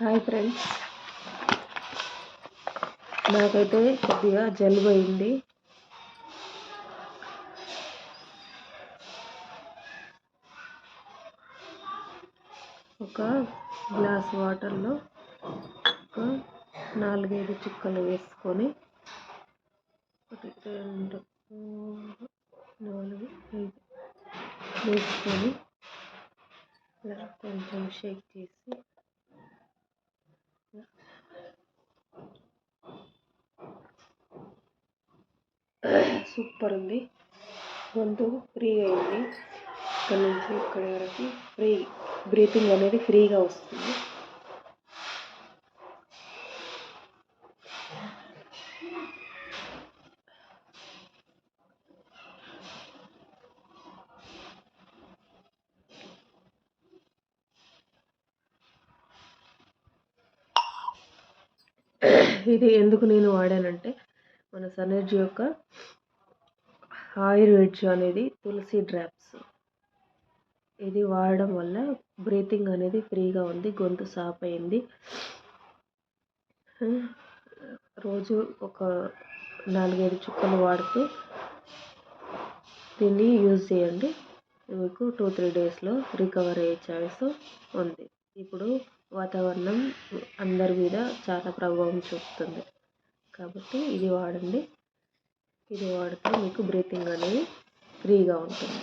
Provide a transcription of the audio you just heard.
Hi friends, నాకైతే కొద్దిగా జలుబు అయింది. ఒక గ్లాస్ వాటర్లో ఒక 4-5 చుక్కలు వేసుకొని 1 2 3 4 5 వేసుకొని ఇలా కొంచెం షేక్ చేసి సూపర్ ఉంది. గొంతు ఫ్రీ అయింది. ఇక్కడ నుంచి ఇక్కడ వరకు ఫ్రీ బ్రీతింగ్ అనేది ఫ్రీగా వస్తుంది. ఇది ఎందుకు నేను వాడానంటే, మన సనర్జీ యొక్క ఆయుర్వేద అనేది తులసి డ్రాప్స్. ఇది వాడడం వల్ల బ్రీతింగ్ అనేది ఫ్రీగా ఉంది, గొంతు సాఫ్ అయింది. రోజు ఒక 4-5 చుక్కలు వాడుతూ దీన్ని యూజ్ చేయండి. మీకు 2-3 డేస్లో రికవర్ అయ్యే ఛాన్స్ ఉంది. ఇప్పుడు వాతావరణం అందరి మీద చాలా ప్రభావం చూపుతుంది కాబట్టి ఇది వాడండి. ఇది వాడితే మీకు బ్రీతింగ్ అనేది ఫ్రీగా ఉంటుంది.